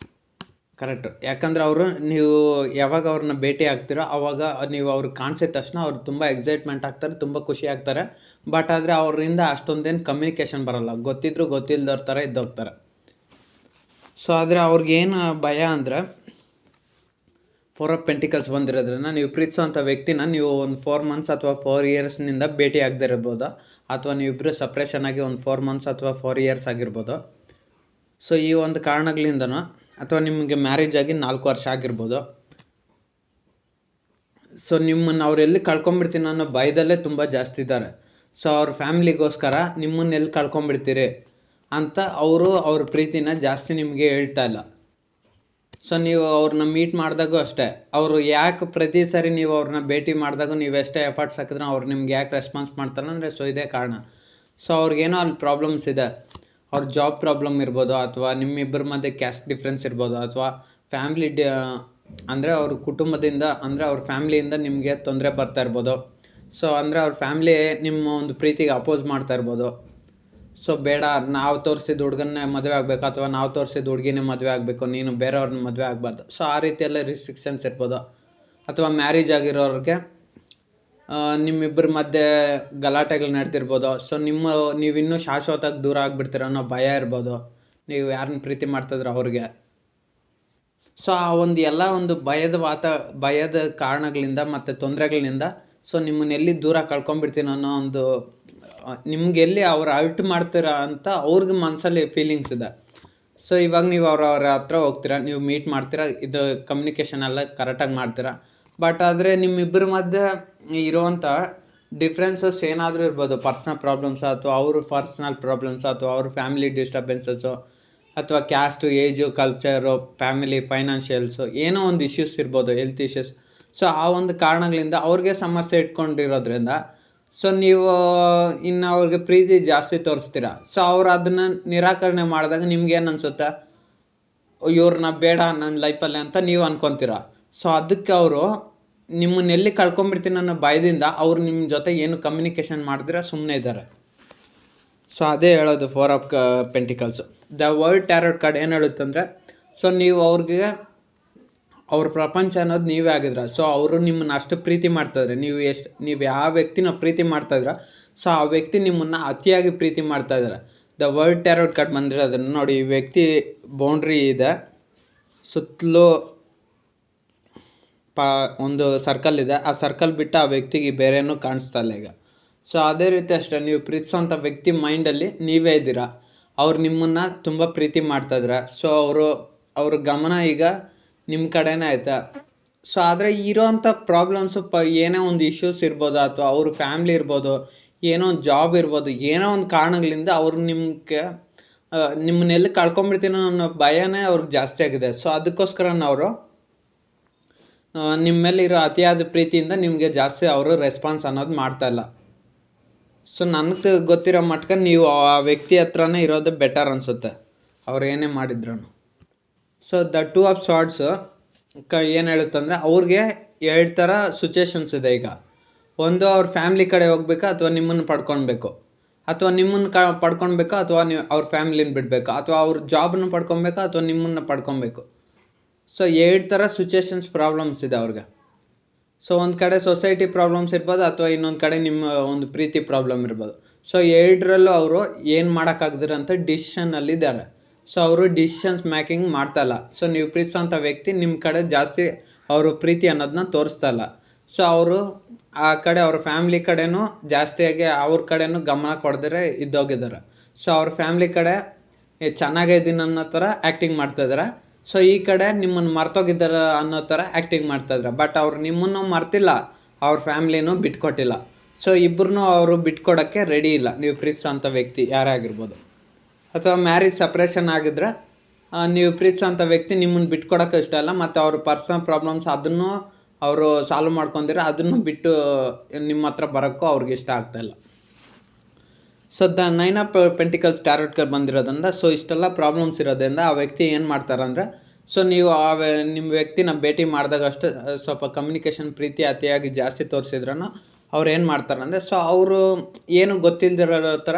ಕರೆಕ್ಟು. ಯಾಕಂದರೆ ಅವರು ನೀವು ಯಾವಾಗ ಅವ್ರನ್ನ ಭೇಟಿ ಆಗ್ತೀರೋ ಆವಾಗ ನೀವು ಅವ್ರಿಗೆ ಕಾಣಿಸಿದ ತಕ್ಷಣ ಅವ್ರು ತುಂಬ ಎಕ್ಸೈಟ್ಮೆಂಟ್ ಆಗ್ತಾರೆ, ತುಂಬ ಖುಷಿ ಆಗ್ತಾರೆ. ಬಟ್ ಆದರೆ ಅವರಿಂದ ಅಷ್ಟೊಂದೇನು ಕಮ್ಯುನಿಕೇಷನ್ ಬರೋಲ್ಲ, ಗೊತ್ತಿಲ್ಲದವ್ರ ಥರ ಇದ್ದೋಗ್ತಾರೆ. ಸೊ ಆದರೆ ಅವ್ರಿಗೇನು ಭಯ ಅಂದರೆ, 4 ಆಫ್ ಪೆಂಟಿಕಲ್ಸ್ ಬಂದಿರೋದ್ರಿಂದ ನೀವು ಪ್ರೀತಿಸೋವಂಥ ವ್ಯಕ್ತಿನ ನೀವು ಒಂದು 4 ಮಂತ್ಸ್ ಅಥವಾ 4 ಇಯರ್ಸ್ನಿಂದ ಭೇಟಿ ಆಗದೆ ಇರ್ಬೋದು, ಅಥವಾ ನೀವಿಬ್ಬರು ಸಪ್ರೇಷನ್ ಆಗಿ ಒಂದು 4 ಮಂತ್ಸ್ ಅಥವಾ 4 ಇಯರ್ಸ್ ಆಗಿರ್ಬೋದು. ಸೊ ಈ ಒಂದು ಕಾರಣಗಳಿಂದನೋ, ಅಥವಾ ನಿಮಗೆ ಮ್ಯಾರೇಜ್ ಆಗಿ 4 ವರ್ಷ ಆಗಿರ್ಬೋದು. ಸೊ ನಿಮ್ಮನ್ನು ಅವ್ರು ಎಲ್ಲಿ ಕಳ್ಕೊಂಬಿಡ್ತೀನಿ ಅನ್ನೋ ಭಯದಲ್ಲೇ ತುಂಬ ಜಾಸ್ತಿ ಇದ್ದಾರೆ. ಸೊ ಅವ್ರ ಫ್ಯಾಮ್ಲಿಗೋಸ್ಕರ ನಿಮ್ಮನ್ನ ಎಲ್ಲಿ ಕಳ್ಕೊಂಬಿಡ್ತೀರಿ ಅಂತ ಅವರು ಅವ್ರ ಪ್ರೀತಿನ ಜಾಸ್ತಿ ನಿಮಗೆ ಹೇಳ್ತಾ ಇಲ್ಲ. ಸೊ ನೀವು ಅವ್ರನ್ನ ಮೀಟ್ ಮಾಡಿದಾಗೂ ಅಷ್ಟೇ, ಅವರು ಯಾಕೆ ಪ್ರತಿ ಸಾರಿ ನೀವು ಅವ್ರನ್ನ ಭೇಟಿ ಮಾಡಿದಾಗ ನೀವು ಎಷ್ಟೇ ಎಫರ್ಟ್ಸ್ ಹಾಕಿದ್ರೆ ಅವ್ರು ನಿಮ್ಗೆ ಯಾಕೆ ರೆಸ್ಪಾನ್ಸ್ ಮಾಡ್ತಾರಲ್ಲ ಅಂದರೆ, ಸೊ ಇದೇ ಕಾರಣ. ಸೊ ಅವ್ರಿಗೇನೋ ಅಲ್ಲಿ ಪ್ರಾಬ್ಲಮ್ಸ್ ಇದೆ. ಅವ್ರ ಜಾಬ್ ಪ್ರಾಬ್ಲಮ್ ಇರ್ಬೋದು, ಅಥವಾ ನಿಮ್ಮಿಬ್ಬರ ಮಧ್ಯೆ ಕ್ಯಾಸ್ಟ್ ಡಿಫ್ರೆನ್ಸ್ ಇರ್ಬೋದು, ಅಥವಾ ಫ್ಯಾಮ್ಲಿ ಅಂದರೆ ಅವ್ರ ಕುಟುಂಬದಿಂದ, ಅಂದರೆ ಅವ್ರ ಫ್ಯಾಮ್ಲಿಯಿಂದ ನಿಮಗೆ ತೊಂದರೆ ಬರ್ತಾ ಇರ್ಬೋದು. ಸೊ ಅಂದರೆ ಅವ್ರ ಫ್ಯಾಮ್ಲಿ ನಿಮ್ಮ ಒಂದು ಪ್ರೀತಿಗೆ ಅಪೋಸ್ ಮಾಡ್ತಾ ಇರ್ಬೋದು. ಸೊ ಬೇಡ, ನಾವು ತೋರಿಸಿದ ಹುಡುಗನ್ನೇ ಮದುವೆ ಆಗಬೇಕು, ಅಥವಾ ನಾವು ತೋರಿಸಿದ ಹುಡುಗಿನೇ ಮದುವೆ ಆಗಬೇಕು, ನೀನು ಬೇರೆಯವ್ರನ್ನ ಮದುವೆ ಆಗಬಾರ್ದು. ಸೊ ಆ ರೀತಿಯೆಲ್ಲ ರಿಸ್ಟ್ರಿಕ್ಷನ್ಸ್ ಇರ್ಬೋದು. ಅಥವಾ ಮ್ಯಾರೇಜ್ ಆಗಿರೋರಿಗೆ ನಿಮ್ಮಿಬ್ಬರ ಮಧ್ಯೆ ಗಲಾಟೆಗಳು ನಡೆದಿರ್ಬೋದು. ಸೊ ನೀವಿನ್ನೂ ಶಾಶ್ವತವಾಗಿ ದೂರ ಆಗಿಬಿಡ್ತೀರ ಅನ್ನೋ ಭಯ ಇರ್ಬೋದು, ನೀವು ಯಾರನ್ನ ಪ್ರೀತಿ ಮಾಡ್ತಿದ್ರು ಅವ್ರಿಗೆ. ಸೊ ಆ ಒಂದು ಭಯದ ಕಾರಣಗಳಿಂದ ಮತ್ತು ತೊಂದರೆಗಳಿಂದ, ಸೊ ನಿಮ್ಮನ್ನೆಲ್ಲಿ ದೂರ ಕಳ್ಕೊಂಬಿಡ್ತೀನಿ ಅನ್ನೋ ಒಂದು, ನಿಮಗೆಲ್ಲಿ ಅವ್ರು ಅಲ್ಟ್ ಮಾಡ್ತೀರಾ ಅಂತ ಅವ್ರಿಗೆ ಮನಸ್ಸಲ್ಲಿ ಫೀಲಿಂಗ್ಸ್ ಇದೆ. ಸೊ ಇವಾಗ ನೀವು ಅವ್ರ ಹತ್ರ ಹೋಗ್ತೀರಾ, ನೀವು ಮೀಟ್ ಮಾಡ್ತೀರಾ, ಇದು ಕಮ್ಯುನಿಕೇಷನ್ ಎಲ್ಲ ಕರೆಕ್ಟಾಗಿ ಮಾಡ್ತೀರಾ. ಬಟ್ ಆದರೆ ನಿಮ್ಮಿಬ್ಬರ ಮಧ್ಯೆ ಇರುವಂಥ ಡಿಫ್ರೆನ್ಸಸ್ ಏನಾದರೂ ಇರ್ಬೋದು, ಪರ್ಸ್ನಲ್ ಪ್ರಾಬ್ಲಮ್ಸ್, ಅಥವಾ ಅವ್ರ ಪರ್ಸ್ನಲ್ ಪ್ರಾಬ್ಲಮ್ಸ್, ಅಥವಾ ಅವ್ರ ಫ್ಯಾಮಿಲಿ ಡಿಸ್ಟರ್ಬೆನ್ಸಸ್ಸು, ಅಥವಾ ಕ್ಯಾಸ್ಟು, ಏಜು, ಕಲ್ಚರು, ಫ್ಯಾಮಿಲಿ, ಫೈನಾನ್ಷಿಯಲ್ಸು, ಏನೋ ಒಂದು ಇಶ್ಯೂಸ್ ಇರ್ಬೋದು, ಹೆಲ್ತ್ ಇಶ್ಯೂಸ್. ಸೊ ಆ ಒಂದು ಕಾರಣಗಳಿಂದ ಅವ್ರಿಗೆ ಸಮಸ್ಯೆ ಇಟ್ಕೊಂಡಿರೋದ್ರಿಂದ, ಸೊ ನೀವು ಇನ್ನು ಅವ್ರಿಗೆ ಪ್ರೀತಿ ಜಾಸ್ತಿ ತೋರಿಸ್ತೀರ. ಸೊ ಅವ್ರು ಅದನ್ನು ನಿರಾಕರಣೆ ಮಾಡಿದಾಗ ನಿಮ್ಗೇನು ಅನಿಸುತ್ತೆ, ಇವ್ರನ್ನ ಬೇಡ ನನ್ನ ಲೈಫಲ್ಲಿ ಅಂತ ನೀವು ಅನ್ಕೊತೀರ. ಸೊ ಅದಕ್ಕೆ ಅವರು ನಿಮ್ಮನ್ನೆಲ್ಲಿ ಕಳ್ಕೊಂಬಿಡ್ತೀನಿ ಅನ್ನೋ ಭಯದಿಂದ ಅವ್ರು ನಿಮ್ಮ ಜೊತೆ ಏನು ಕಮ್ಯುನಿಕೇಷನ್ ಮಾಡಿದ್ರೆ ಸುಮ್ಮನೆ ಇದ್ದಾರೆ. ಸೊ ಅದೇ ಹೇಳೋದು 4 of pentacles. The world tarot card ಏನು ಹೇಳುತ್ತಂದರೆ, ಸೊ ನೀವು ಅವ್ರಿಗೆ ಅವ್ರ ಪ್ರಪಂಚ ಅನ್ನೋದು ನೀವೇ ಆಗಿದ್ರ. ಸೊ ಅವರು ನಿಮ್ಮನ್ನು ಅಷ್ಟು ಪ್ರೀತಿ ಮಾಡ್ತಾಯಿದ್ರೆ, ನೀವು ಯಾವ ವ್ಯಕ್ತಿನ ಪ್ರೀತಿ ಮಾಡ್ತಾಯಿದ್ರ, ಸೊ ಆ ವ್ಯಕ್ತಿ ನಿಮ್ಮನ್ನು ಅತಿಯಾಗಿ ಪ್ರೀತಿ ಮಾಡ್ತಾಯಿದ್ದಾರೆ. ದ ವರ್ಲ್ಡ್ ಟ್ಯಾರೋಟ್ ಕಾರ್ಡ್ ಬಂದಿರೋದನ್ನು ನೋಡಿ. ಈ ವ್ಯಕ್ತಿ ಬೌಂಡ್ರಿ ಇದೆ, ಸುತ್ತಲೂ ಒಂದು ಸರ್ಕಲ್ ಇದೆ, ಆ ಸರ್ಕಲ್ ಬಿಟ್ಟು ಆ ವ್ಯಕ್ತಿಗೆ ಬೇರೇನೂ ಕಾಣಿಸ್ತಾ ಇಲ್ಲ ಈಗ. ಸೊ ಅದೇ ರೀತಿ ಅಷ್ಟೇ, ನೀವು ಪ್ರೀತಿಸೋಂಥ ವ್ಯಕ್ತಿ ಮೈಂಡಲ್ಲಿ ನೀವೇ ಇದ್ದೀರಾ, ಅವ್ರು ನಿಮ್ಮನ್ನು ತುಂಬ ಪ್ರೀತಿ ಮಾಡ್ತಾಯಿದ್ರೆ. ಸೊ ಅವ್ರ ಗಮನ ಈಗ ನಿಮ್ಮ ಕಡೆನೇ ಆಯ್ತಾ. ಸೊ ಆದರೆ ಇರೋವಂಥ ಪ್ರಾಬ್ಲಮ್ಸು ಏನೇ ಒಂದು ಇಶ್ಯೂಸ್ ಇರ್ಬೋದು, ಅಥವಾ ಅವ್ರ ಫ್ಯಾಮ್ಲಿ ಇರ್ಬೋದು, ಏನೋ ಒಂದು ಜಾಬ್ ಇರ್ಬೋದು, ಏನೋ ಒಂದು ಕಾರಣಗಳಿಂದ ಅವರು ನಿಮ್ಮನ್ನೆಲ್ಲಿ ಕಳ್ಕೊಂಬಿಡ್ತೀನೋ ಅನ್ನೋ ಭಯನೇ ಅವ್ರಿಗೆ ಜಾಸ್ತಿ ಆಗಿದೆ. ಸೊ ಅದಕ್ಕೋಸ್ಕರ ಅವರು ನಿಮ್ಮ ಮೇಲೆ ಇರೋ ಅತಿಯಾದ ಪ್ರೀತಿಯಿಂದ ನಿಮಗೆ ಜಾಸ್ತಿ ಅವರು ರೆಸ್ಪಾನ್ಸ್ ಅನ್ನೋದು ಮಾಡ್ತಾಯಿಲ್ಲ. ಸೊ ನನಗೆ ಗೊತ್ತಿರೋ ಮಟ್ಟ ನೀವು ಆ ವ್ಯಕ್ತಿ ಹತ್ರನೇ ಇರೋದು ಬೆಟರ್ ಅನಿಸುತ್ತೆ, ಅವ್ರು ಏನೇ ಮಾಡಿದ್ರು. ಸೊ ದ 2 ಆಫ್ ಸ್ವಾರ್ಡ್ಸು ಏನು ಹೇಳುತ್ತಂದರೆ, ಅವ್ರಿಗೆ 2 ಥರ ಸಿಚುವೇಶನ್ಸ್ ಇದೆ ಈಗ. ಒಂದು, ಅವ್ರ ಫ್ಯಾಮ್ಲಿ ಕಡೆ ಹೋಗ್ಬೇಕಾ, ಅಥವಾ ನಿಮ್ಮನ್ನು ಪಡ್ಕೊಳ್ಬೇಕು, ಅಥವಾ ನಿಮ್ಮನ್ನು ಪಡ್ಕೊಳ್ಬೇಕಾ, ಅಥವಾ ನೀವು ಅವ್ರ ಫ್ಯಾಮ್ಲಿನ ಬಿಡಬೇಕಾ, ಅಥವಾ ಅವ್ರ ಜಾಬನ್ನು ಪಡ್ಕೊಬೇಕಾ, ಅಥವಾ ನಿಮ್ಮನ್ನು ಪಡ್ಕೊಬೇಕು. ಸೊ 2 ಥರ ಸಿಚುವೇಶನ್ಸ್ ಪ್ರಾಬ್ಲಮ್ಸ್ ಇದೆ ಅವ್ರಿಗೆ. ಸೊ ಒಂದು ಕಡೆ ಸೊಸೈಟಿ ಪ್ರಾಬ್ಲಮ್ಸ್ ಇರ್ಬೋದು ಅಥವಾ ಇನ್ನೊಂದು ಕಡೆ ನಿಮ್ಮ ಒಂದು ಪ್ರೀತಿ ಪ್ರಾಬ್ಲಮ್ ಇರ್ಬೋದು. ಸೊ ಎರಡರಲ್ಲೂ ಅವರು ಏನು ಮಾಡೋಕ್ಕಾಗದಿರೋಂಥ ಡಿಸಿಷನ್ನಲ್ಲಿದ್ದಾರೆ. ಸೊ ಅವರು ಡಿಸಿಷನ್ಸ್ ಮೇಕಿಂಗ್ ಮಾಡ್ತಾಯಿಲ್ಲ. ಸೊ ನೀವು ಪ್ರೀತಿಸೋಂಥ ವ್ಯಕ್ತಿ ನಿಮ್ಮ ಕಡೆ ಜಾಸ್ತಿ ಅವರು ಪ್ರೀತಿ ಅನ್ನೋದನ್ನ ತೋರಿಸ್ತಾ ಇಲ್ಲ. ಸೊ ಅವರು ಆ ಕಡೆ ಅವ್ರ ಫ್ಯಾಮ್ಲಿ ಕಡೆನೂ ಜಾಸ್ತಿಯಾಗಿ ಅವ್ರ ಕಡೆನೂ ಗಮನ ಕೊಡದಿರೆ ಇದ್ದೋಗಿದ್ದಾರೆ. ಸೊ ಅವ್ರ ಫ್ಯಾಮ್ಲಿ ಕಡೆ ಚೆನ್ನಾಗಿದ್ದೀನಿ ಅನ್ನೋ ಥರ ಆ್ಯಕ್ಟಿಂಗ್ ಮಾಡ್ತಾಯಿದ್ದಾರೆ. ಸೊ ಈ ಕಡೆ ನಿಮ್ಮನ್ನು ಮರ್ತೋಗಿದ್ದಾರೆ ಅನ್ನೋ ಥರ ಆ್ಯಕ್ಟಿಂಗ್ ಮಾಡ್ತಾಯಿದ್ದಾರೆ. ಬಟ್ ಅವ್ರು ನಿಮ್ಮನ್ನು ಮರ್ತಿಲ್ಲ, ಅವ್ರ ಫ್ಯಾಮ್ಲಿನೂ ಬಿಟ್ಕೊಟ್ಟಿಲ್ಲ. ಸೊ ಇಬ್ಬರನ್ನೂ ಅವರು ಬಿಟ್ಕೊಡೋಕ್ಕೆ ರೆಡಿ ಇಲ್ಲ, ನೀವು ಪ್ರೀತಿಸೋಂಥ ವ್ಯಕ್ತಿ ಯಾರೇ ಆಗಿರ್ಬೋದು. ಅಥವಾ ಮ್ಯಾರೇಜ್ ಸಪ್ರೇಷನ್ ಆಗಿದ್ರೆ ನೀವು ಪ್ರೀತಿಸೋಂಥ ವ್ಯಕ್ತಿ ನಿಮ್ಮನ್ನು ಬಿಟ್ಕೊಡೋಕ್ಕೆ ಇಷ್ಟ ಇಲ್ಲ, ಮತ್ತು ಅವ್ರ ಪರ್ಸನಲ್ ಪ್ರಾಬ್ಲಮ್ಸ್ ಅದನ್ನು ಅವರು ಸಾಲ್ವ್ ಮಾಡ್ಕೊಂಡಿದ್ರೆ ಅದನ್ನು ಬಿಟ್ಟು ನಿಮ್ಮ ಹತ್ರ ಬರೋಕ್ಕೂ ಅವ್ರಿಗೆ ಇಷ್ಟ ಆಗ್ತಾಯಿಲ್ಲ. So the 9 of pentacles tarot card ಬಂದಿರೋದ್ರಿಂದ ಸೊ ಇಷ್ಟೆಲ್ಲ ಪ್ರಾಬ್ಲಮ್ಸ್ ಇರೋದ್ರಿಂದ ಆ ವ್ಯಕ್ತಿ ಏನು ಮಾಡ್ತಾರಂದರೆ, ಸೊ ನೀವು ನಿಮ್ಮ ವ್ಯಕ್ತಿನ ಭೇಟಿ ಮಾಡಿದಾಗ ಅಷ್ಟು ಸ್ವಲ್ಪ ಕಮ್ಯುನಿಕೇಷನ್ ಪ್ರೀತಿ ಅತಿಯಾಗಿ ಜಾಸ್ತಿ ತೋರಿಸಿದ್ರೂ ಅವ್ರು ಏನು ಮಾಡ್ತಾರಂದರೆ, ಸೊ ಅವರು ಏನು ಗೊತ್ತಿಲ್ಲದಿರೋ ಥರ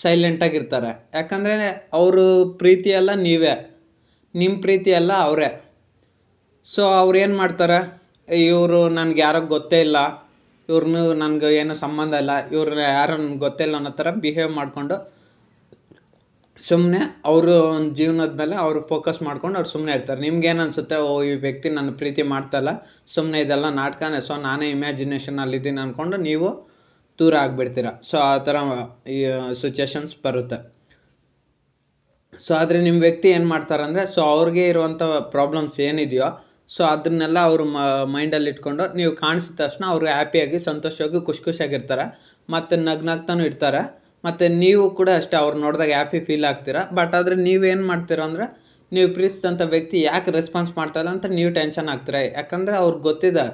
ಸೈಲೆಂಟಾಗಿರ್ತಾರೆ. ಯಾಕಂದರೆ ಅವರು ಪ್ರೀತಿ ಎಲ್ಲ ನೀವೇ, ನಿಮ್ಮ ಪ್ರೀತಿ ಎಲ್ಲ ಅವರೇ. ಸೊ ಅವ್ರು ಏನು ಮಾಡ್ತಾರೆ, ಇವರು ನನಗೆ ಯಾರೋ ಗೊತ್ತೇ ಇಲ್ಲ, ಇವ್ರನ್ನೂ ನನಗೆ ಏನೂ ಸಂಬಂಧ ಇಲ್ಲ, ಇವ್ರನ್ನ ಯಾರೋ ನನಗೆ ಗೊತ್ತೇ ಇಲ್ಲ ಅನ್ನೋ ಥರ ಬಿಹೇವ್ ಮಾಡಿಕೊಂಡು ಸುಮ್ಮನೆ ಅವರು ಜೀವನದ ಮೇಲೆ ಅವರು ಫೋಕಸ್ ಮಾಡ್ಕೊಂಡು ಅವ್ರು ಸುಮ್ಮನೆ ಇರ್ತಾರೆ. ನಿಮ್ಗೇನು ಅನಿಸುತ್ತೆ, ಓ ಈ ವ್ಯಕ್ತಿ ನನ್ನ ಪ್ರೀತಿ ಮಾಡ್ತಾಯಿಲ್ಲ, ಸುಮ್ಮನೆ ಇದೆಲ್ಲ ನಾಟಕನೇ, ಸೊ ನಾನೇ ಇಮ್ಯಾಜಿನೇಷನಲ್ಲಿದ್ದೀನಿ ಅಂದ್ಕೊಂಡು ನೀವು ದೂರ ಆಗಿಬಿಡ್ತೀರ. ಸೊ ಆ ಥರ ಈ ಸಿಚುಯೇಷನ್ಸ್ ಬರುತ್ತೆ. ಸೊ ಆದರೆ ನಿಮ್ಮ ವ್ಯಕ್ತಿ ಏನು ಮಾಡ್ತಾರಂದರೆ, ಸೊ ಅವ್ರಿಗೆ ಇರುವಂಥ ಪ್ರಾಬ್ಲಮ್ಸ್ ಏನಿದೆಯೋ ಸೊ ಅದನ್ನೆಲ್ಲ ಅವರು ಮೈಂಡಲ್ಲಿ ಇಟ್ಕೊಂಡು ನೀವು ಕಾಣಿಸಿದ ತಕ್ಷಣ ಅವರು ಹ್ಯಾಪಿಯಾಗಿ ಸಂತೋಷವಾಗಿ ಖುಷಿಯಾಗಿರ್ತಾರೆ, ಮತ್ತು ನಗ್ನಾಗ್ತಾನೂ ಇರ್ತಾರೆ. ಮತ್ತು ನೀವು ಕೂಡ ಅಷ್ಟೇ ಅವ್ರು ನೋಡಿದಾಗ ಹ್ಯಾಪಿ ಫೀಲ್ ಆಗ್ತೀರಾ. ಬಟ್ ಆದರೆ ನೀವೇನು ಮಾಡ್ತೀರ ಅಂದರೆ, ನೀವು ಪ್ರೀತಿಸಿದಂಥ ವ್ಯಕ್ತಿ ಯಾಕೆ ರೆಸ್ಪಾನ್ಸ್ ಮಾಡ್ತಾಯಿಲ್ಲ ಅಂತ ನೀವು ಟೆನ್ಷನ್ ಆಗ್ತೀರ. ಯಾಕಂದರೆ ಅವ್ರಿಗೆ ಗೊತ್ತಿದೆ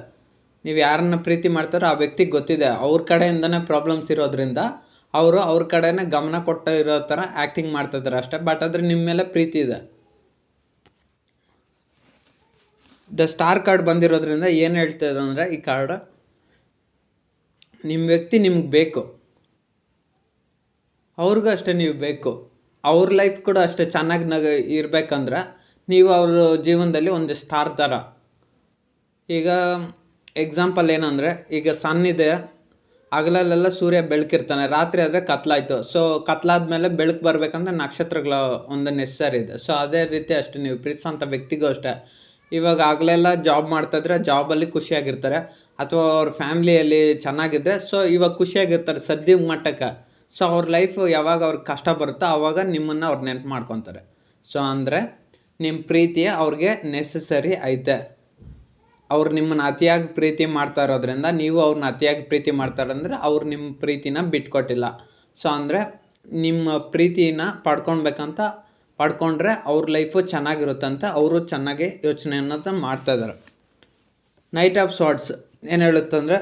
ನೀವು ಯಾರನ್ನ ಪ್ರೀತಿ ಮಾಡ್ತಾರೋ ಆ ವ್ಯಕ್ತಿಗೆ ಗೊತ್ತಿದೆ ಅವ್ರ ಕಡೆಯಿಂದನೇ ಪ್ರಾಬ್ಲಮ್ಸ್ ಇರೋದ್ರಿಂದ ಅವರು ಅವ್ರ ಕಡೆನೇ ಗಮನ ಕೊಟ್ಟು ಇರೋ ಥರ ಆ್ಯಕ್ಟಿಂಗ್ ಮಾಡ್ತಾಯಿದ್ದಾರೆ ಅಷ್ಟೇ. ಬಟ್ ಆದರೆ ನಿಮ್ಮ ಮೇಲೆ ಪ್ರೀತಿ ಇದೆ. ದ ಸ್ಟಾರ್ ಕಾರ್ಡ್ ಬಂದಿರೋದ್ರಿಂದ ಏನು ಹೇಳ್ತದೆ ಅಂದರೆ, ಈ ಕಾರ್ಡ್ ನಿಮ್ಮ ವ್ಯಕ್ತಿ ನಿಮ್ಗೆ ಬೇಕು, ಅವ್ರಿಗೂ ಅಷ್ಟೇ ನೀವು ಬೇಕು. ಅವ್ರ ಲೈಫ್ ಕೂಡ ಅಷ್ಟೇ ಚೆನ್ನಾಗಿ ಇರಬೇಕಂದ್ರೆ ನೀವು ಅವ್ರ ಜೀವನದಲ್ಲಿ ಒಂದು ಸ್ಟಾರ್ ಥರ. ಈಗ ಎಕ್ಸಾಂಪಲ್ ಏನಂದರೆ, ಈಗ ಸನ್ ಇದೆ, ಹಗಲಲ್ಲೆಲ್ಲ ಸೂರ್ಯ ಬೆಳಕಿರ್ತಾನೆ, ರಾತ್ರಿ ಆದರೆ ಕತ್ಲಾಯಿತು. ಸೊ ಕತ್ಲಾದ್ಮೇಲೆ ಬೆಳಕು ಬರಬೇಕಂದ್ರೆ ನಕ್ಷತ್ರಗಳ ಒಂದು ನೆಸಸರಿ ಇದೆ. ಸೊ ಅದೇ ರೀತಿ ಅಷ್ಟೇ ನೀವು ಪ್ರೀತಿಸೋಂಥ ವ್ಯಕ್ತಿಗೂ ಅಷ್ಟೇ. ಇವಾಗ ಆಗಲೆಲ್ಲ ಜಾಬ್ ಮಾಡ್ತಾಯಿದ್ರೆ ಜಾಬಲ್ಲಿ ಖುಷಿಯಾಗಿರ್ತಾರೆ, ಅಥವಾ ಅವ್ರ ಫ್ಯಾಮ್ಲಿಯಲ್ಲಿ ಚೆನ್ನಾಗಿದ್ದರೆ ಸೊ ಇವಾಗ ಖುಷಿಯಾಗಿರ್ತಾರೆ ಸದ್ಯದ ಮಟ್ಟಕ್ಕೆ. ಸೊ ಅವ್ರ ಲೈಫು ಯಾವಾಗ ಅವ್ರಿಗೆ ಕಷ್ಟ ಬರುತ್ತೋ ಆವಾಗ ನಿಮ್ಮನ್ನು ಅವ್ರು ನೆನಪು ಮಾಡ್ಕೊತಾರೆ. ಸೊ ಅಂದರೆ ನಿಮ್ಮ ಪ್ರೀತಿ ಅವ್ರಿಗೆ ನೆಸಸರಿ ಐತೆ. ಅವ್ರು ನಿಮ್ಮನ್ನು ಅತಿಯಾಗಿ ಪ್ರೀತಿ ಮಾಡ್ತಾ ಇರೋದ್ರಿಂದ ನೀವು ಅವ್ರನ್ನ ಅತಿಯಾಗಿ ಪ್ರೀತಿ ಮಾಡ್ತಾರಂದ್ರೆ ಅವ್ರು ನಿಮ್ಮ ಪ್ರೀತಿನ ಬಿಟ್ಕೊಟ್ಟಿಲ್ಲ. ಸೊ ಅಂದರೆ ನಿಮ್ಮ ಪ್ರೀತಿನ ಪಡ್ಕೊಂಡ್ರೆ ಅವ್ರ ಲೈಫು ಚೆನ್ನಾಗಿರುತ್ತಂತ ಅವರು ಚೆನ್ನಾಗಿ ಯೋಚನೆ ಅನ್ನೋದನ್ನ ಮಾಡ್ತಾಯಿದ್ದಾರೆ. ನೈಟ್ ಆಫ್ ಸಾರ್ಟ್ಸ್ ಏನು ಹೇಳುತ್ತಂದರೆ,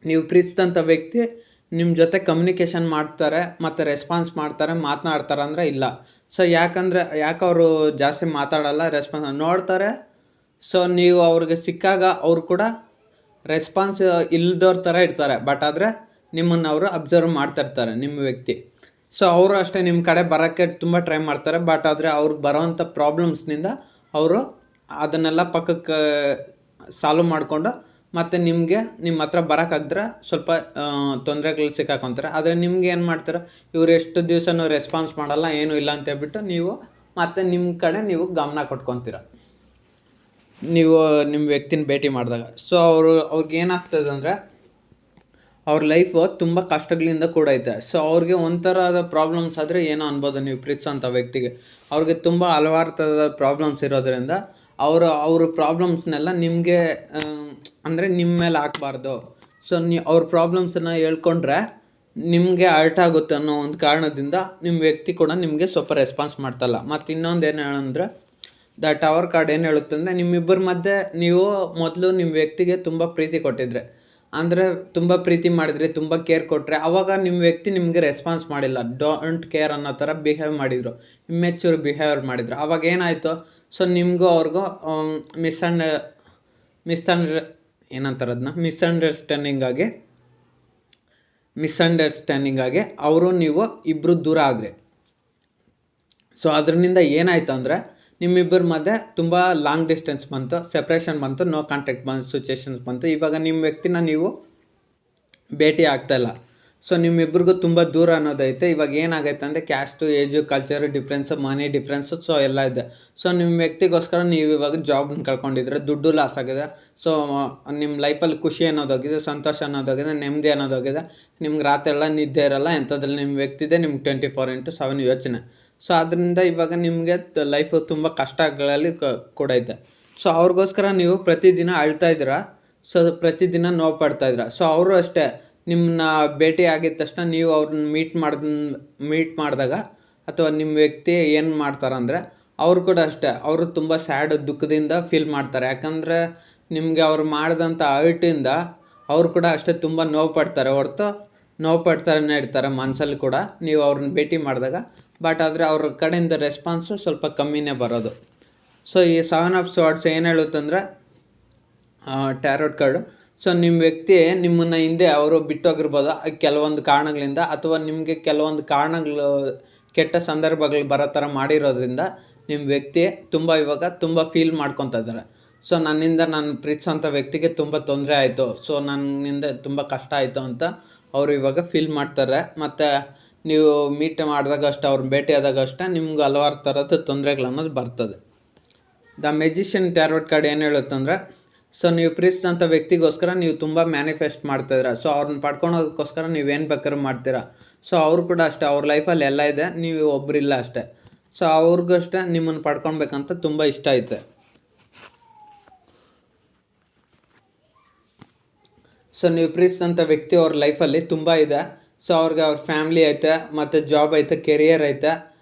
ನೀವು ಪ್ರೀತಿಸಿದಂಥ ವ್ಯಕ್ತಿ ನಿಮ್ಮ ಜೊತೆ ಕಮ್ಯುನಿಕೇಷನ್ ಮಾಡ್ತಾರೆ ಮತ್ತು ರೆಸ್ಪಾನ್ಸ್ ಮಾಡ್ತಾರೆ, ಮಾತನಾಡ್ತಾರೆ ಅಂದರೆ ಇಲ್ಲ. ಸೊ ಯಾಕೆ ಅವರು ಜಾಸ್ತಿ ಮಾತಾಡಲ್ಲ, ರೆಸ್ಪಾನ್ಸ್ ನೋಡ್ತಾರೆ. ಸೊ ನೀವು ಅವ್ರಿಗೆ ಸಿಕ್ಕಾಗ ಅವರು ಕೂಡ ರೆಸ್ಪಾನ್ಸ್ ಇಲ್ದವ್ರ ಥರ ಇರ್ತಾರೆ. ಬಟ್ ಆದರೆ ನಿಮ್ಮನ್ನು ಅವರು ಅಬ್ಸರ್ವ್ ಮಾಡ್ತಾಯಿರ್ತಾರೆ ನಿಮ್ಮ ವ್ಯಕ್ತಿ. ಸೊ ಅವರು ಅಷ್ಟೇ ನಿಮ್ಮ ಕಡೆ ಬರೋಕ್ಕೆ ತುಂಬ ಟ್ರೈ ಮಾಡ್ತಾರೆ. ಬಟ್ ಆದರೆ ಅವ್ರಿಗೆ ಬರೋವಂಥ ಪ್ರಾಬ್ಲಮ್ಸ್ನಿಂದ ಅವರು ಅದನ್ನೆಲ್ಲ ಪಕ್ಕಕ್ಕೆ ಸಾಲ್ವ್ ಮಾಡಿಕೊಂಡು ಮತ್ತು ನಿಮ್ಮ ಹತ್ರ ಬರೋಕ್ಕಾಗ್ದ್ರೆ ಸ್ವಲ್ಪ ತೊಂದರೆಗಳು ಸಿಕ್ಕಾಕೊತಾರೆ. ಆದರೆ ನಿಮ್ಗೆ ಏನು ಮಾಡ್ತಾರೆ, ಇವ್ರು ಎಷ್ಟು ದಿವಸನೂ ರೆಸ್ಪಾನ್ಸ್ ಮಾಡಲ್ಲ, ಏನೂ ಇಲ್ಲ ಅಂತ ಹೇಳ್ಬಿಟ್ಟು ನೀವು ಮತ್ತು ನಿಮ್ಮ ಕಡೆ ನೀವು ಗಮನ ಕೊಟ್ಕೊತೀರ ನೀವು ನಿಮ್ಮ ವ್ಯಕ್ತಿನ ಭೇಟಿ ಮಾಡಿದಾಗ. ಸೊ ಅವ್ರಿಗೆ ಏನಾಗ್ತದೆ ಅಂದರೆ, ಅವ್ರ ಲೈಫು ತುಂಬ ಕಷ್ಟಗಳಿಂದ ಕೂಡ ಐತೆ. ಸೊ ಅವ್ರಿಗೆ ಒಂಥರದ ಪ್ರಾಬ್ಲಮ್ಸ್ ಆದರೆ ಏನೋ ಅನ್ಬೋದು ನೀವು ಪ್ರೀತಿಸೋಂಥ ವ್ಯಕ್ತಿಗೆ. ಅವ್ರಿಗೆ ತುಂಬ ಹಲವಾರು ಥರದ ಪ್ರಾಬ್ಲಮ್ಸ್ ಇರೋದ್ರಿಂದ ಅವ್ರ ಪ್ರಾಬ್ಲಮ್ಸ್ನೆಲ್ಲ ನಿಮಗೆ ಅಂದರೆ ನಿಮ್ಮ ಮೇಲೆ ಹಾಕ್ಬಾರ್ದು. ಸೊ ಅವ್ರ ಪ್ರಾಬ್ಲಮ್ಸನ್ನು ಹೇಳ್ಕೊಂಡ್ರೆ ನಿಮಗೆ ಹರ್ಟ್ ಆಗುತ್ತೆ ಅನ್ನೋ ಒಂದು ಕಾರಣದಿಂದ ನಿಮ್ಮ ವ್ಯಕ್ತಿ ಕೂಡ ನಿಮಗೆ ಸ್ವಲ್ಪ ರೆಸ್ಪಾನ್ಸ್ ಮಾಡ್ತಾಯಿಲ್ಲ. ಮತ್ತು ಇನ್ನೊಂದು ಏನು ಹೇಳಂದ್ರೆ, ದ ಟವರ್ ಕಾರ್ಡ್ ಏನು ಹೇಳುತ್ತೆ ಅಂದರೆ, ನಿಮ್ಮಿಬ್ಬರ ಮಧ್ಯೆ ನೀವು ಮೊದಲು ನಿಮ್ಮ ವ್ಯಕ್ತಿಗೆ ತುಂಬ ಪ್ರೀತಿ ಕೊಟ್ಟಿದ್ರೆ, ಅಂದರೆ ತುಂಬ ಪ್ರೀತಿ ಮಾಡಿದ್ರಿ, ತುಂಬ ಕೇರ್ ಕೊಟ್ಟರೆ, ಆವಾಗ ನಿಮ್ಮ ವ್ಯಕ್ತಿ ನಿಮಗೆ ರೆಸ್ಪಾನ್ಸ್ ಮಾಡಿಲ್ಲ, ಡೋಂಟ್ ಕೇರ್ ಅನ್ನೋ ಥರ ಬಿಹೇವ್ ಮಾಡಿದರು, ಇಮ್ಮೆಚ್ಯೂರ್ ಬಿಹೇವಿಯರ್ ಮಾಡಿದರು. ಆವಾಗ ಏನಾಯಿತು, ಸೊ ನಿಮಗೂ ಅವ್ರಿಗೂ ಮಿಸ್ಅಂಡರ್ಸ್ಟ್ಯಾಂಡಿಂಗ್ ಆಗಿ ಅವರು ನೀವು ಇಬ್ಬರು ದೂರ ಆದರೆ. ಸೊ ಅದರಿಂದ ಏನಾಯ್ತು ಅಂದರೆ, ನಿಮ್ಮಿಬ್ಬರ ಮಧ್ಯೆ ತುಂಬ ಲಾಂಗ್ ಡಿಸ್ಟೆನ್ಸ್ ಬಂತು, ಸೆಪ್ರೇಷನ್ ಬಂತು, ನೋ ಕಾಂಟ್ಯಾಕ್ಟ್ ಸಿಚುಯೇಷನ್ಸ್ ಬಂತು. ಇವಾಗ ನಿಮ್ಮ ವ್ಯಕ್ತಿನ ನೀವು ಭೇಟಿ ಆಗ್ತಾಯಿಲ್ಲ. ಸೊ ನಿಮ್ಮಿಬ್ಬರಿಗೂ ತುಂಬ ದೂರ ಅನ್ನೋದೈತೆ. ಇವಾಗ ಏನಾಗೈತೆ ಅಂದರೆ ಕ್ಯಾಸ್ಟು, ಏಜು, ಕಲ್ಚರು ಡಿಫ್ರೆನ್ಸು, ಮನಿ ಡಿಫ್ರೆನ್ಸು, ಸೊ ಎಲ್ಲ ಇದೆ. ಸೊ ನಿಮ್ಮ ವ್ಯಕ್ತಿಗೋಸ್ಕರ ನೀವು ಇವಾಗ ಜಾಬ್ನ ಕಳ್ಕೊಂಡಿದ್ರೆ, ದುಡ್ಡು ಲಾಸ್ ಆಗಿದೆ. ಸೊ ನಿಮ್ಮ ಲೈಫಲ್ಲಿ ಖುಷಿ ಅನ್ನೋದೋಗಿದೆ, ಸಂತೋಷ ಅನ್ನೋದೋಗಿದೆ, ನೆಮ್ಮದಿ ಅನ್ನೋದೋಗಿದೆ. ನಿಮ್ಗೆ ರಾತ್ರಿ ಎಲ್ಲ ನಿದ್ದೆ ಇರಲ್ಲ. ಎಂಥದ್ರಲ್ಲಿ ನಿಮ್ಮ ವ್ಯಕ್ತಿದೆ ನಿಮ್ಗೆ 24/7 ಯೋಚನೆ. ಸೊ ಅದರಿಂದ ಇವಾಗ ನಿಮಗೆ ಲೈಫು ತುಂಬ ಕಷ್ಟಗಳಲ್ಲಿ ಕೂಡ ಐತೆ. ಸೊ ಅವ್ರಿಗೋಸ್ಕರ ನೀವು ಪ್ರತಿದಿನ ಅಳ್ತಾ ಇದ್ದೀರಾ. ಸೊ ಪ್ರತಿದಿನ ನೋವು ಪಡ್ತಾಯಿದ್ದೀರಾ. ಸೊ ಅವರು ಅಷ್ಟೇ ನಿಮ್ಮನ್ನ ಭೇಟಿ ಆಗಿದ ತಕ್ಷಣ ನೀವು ಅವ್ರನ್ನ ಮೀಟ್ ಮಾಡಿದಾಗ ಅಥವಾ ನಿಮ್ಮ ವ್ಯಕ್ತಿ ಏನು ಮಾಡ್ತಾರಂದರೆ ಅವರು ಕೂಡ ಅಷ್ಟೇ, ಅವರು ತುಂಬ ಸ್ಯಾಡ್, ದುಃಖದಿಂದ ಫೀಲ್ ಮಾಡ್ತಾರೆ. ಯಾಕಂದರೆ ನಿಮಗೆ ಅವ್ರು ಮಾಡಿದಂಥ ಹರ್ಟಿಂದ ಅವರು ಕೂಡ ಅಷ್ಟೇ ತುಂಬ ನೋವು ಪಡ್ತಾರೆ. ಹೊರತು ನೋವು ಪಡ್ತಾರೇ ಇರ್ತಾರೆ ಮನಸ್ಸಲ್ಲಿ ಕೂಡ ನೀವು ಅವ್ರನ್ನ ಭೇಟಿ ಮಾಡಿದಾಗ. ಬಟ್ ಆದರೆ ಅವ್ರ ಕಡೆಯಿಂದ ರೆಸ್ಪಾನ್ಸು ಸ್ವಲ್ಪ ಕಮ್ಮಿನೇ ಬರೋದು. ಸೊ ಈ 7 ಆಫ್ ಸ್ವಾರ್ಡ್ಸ್ ಏನು ಹೇಳುತ್ತಂದರೆ ಟ್ಯಾರೋಟ್ ಕಾರ್ಡು. ಸೊ ನಿಮ್ಮ ವ್ಯಕ್ತಿ ನಿಮ್ಮನ್ನು ಹಿಂದೆ ಅವರು ಬಿಟ್ಟೋಗಿರ್ಬೋದು ಕೆಲವೊಂದು ಕಾರಣಗಳಿಂದ, ಅಥವಾ ನಿಮಗೆ ಕೆಲವೊಂದು ಕಾರಣಗಳು, ಕೆಟ್ಟ ಸಂದರ್ಭಗಳು ಬರೋ ಥರ ಮಾಡಿರೋದ್ರಿಂದ ನಿಮ್ಮ ವ್ಯಕ್ತಿ ಇವಾಗ ತುಂಬ ಫೀಲ್ ಮಾಡ್ಕೊತಾ ಇದ್ದಾರೆ. ಸೊ ನನ್ನಿಂದ ನಾನು ಪ್ರೀತಿಸೋಂಥ ವ್ಯಕ್ತಿಗೆ ತುಂಬ ತೊಂದರೆ ಆಯಿತು, ಸೊ ನನ್ನಿಂದ ತುಂಬ ಕಷ್ಟ ಆಯಿತು ಅಂತ ಅವರು ಇವಾಗ ಫೀಲ್ ಮಾಡ್ತಾರೆ. ಮತ್ತು ನೀವು ಮೀಟ್ ಮಾಡಿದಾಗ ಅಷ್ಟೇ, ಅವ್ರನ್ನ ಭೇಟಿಯಾದಾಗ ಅಷ್ಟೇ ನಿಮ್ಗೆ ಹಲವಾರು ಥರದ ತೊಂದರೆಗಳನ್ನೋದು ಬರ್ತದೆ. ದ ಮೆಜಿಷಿಯನ್ ಟ್ಯಾರೋಟ್ ಕಾರ್ಡ್ ಏನು ಹೇಳುತ್ತಂದರೆ, ಸೊ ನೀವು ಪ್ರೀತಿಸಿದಂಥ ವ್ಯಕ್ತಿಗೋಸ್ಕರ ನೀವು ತುಂಬ ಮ್ಯಾನಿಫೆಸ್ಟ್ ಮಾಡ್ತಾಯಿದ್ದೀರಾ. ಸೊ ಅವ್ರನ್ನ ಪಡ್ಕೊಳೋದಕ್ಕೋಸ್ಕರ ನೀವೇನು ಬೇಕಾದ್ರೂ ಮಾಡ್ತೀರಾ. ಸೊ ಅವರು ಕೂಡ ಅಷ್ಟೇ, ಅವ್ರ ಲೈಫಲ್ಲಿ ಎಲ್ಲ ಇದೆ, ನೀವು ಒಬ್ಬರಿಲ್ಲ ಅಷ್ಟೇ. ಸೊ ಅವ್ರಿಗೂ ಅಷ್ಟೇ ನಿಮ್ಮನ್ನು ಪಡ್ಕೊಬೇಕಂತ ತುಂಬ ಇಷ್ಟ ಐತೆ. ಸೊ ನೀವು ಪ್ರೀತಿಸಿದಂಥ ವ್ಯಕ್ತಿ ಅವ್ರ ಲೈಫಲ್ಲಿ ತುಂಬ ಇದೆ. ಸೊ ಅವ್ರಿಗೆ ಅವ್ರ ಫ್ಯಾಮ್ಲಿ ಐತೆ, ಮತ್ತು ಜಾಬ್ ಐತೆ, ಕೆರಿಯರ್ ಐತೆ,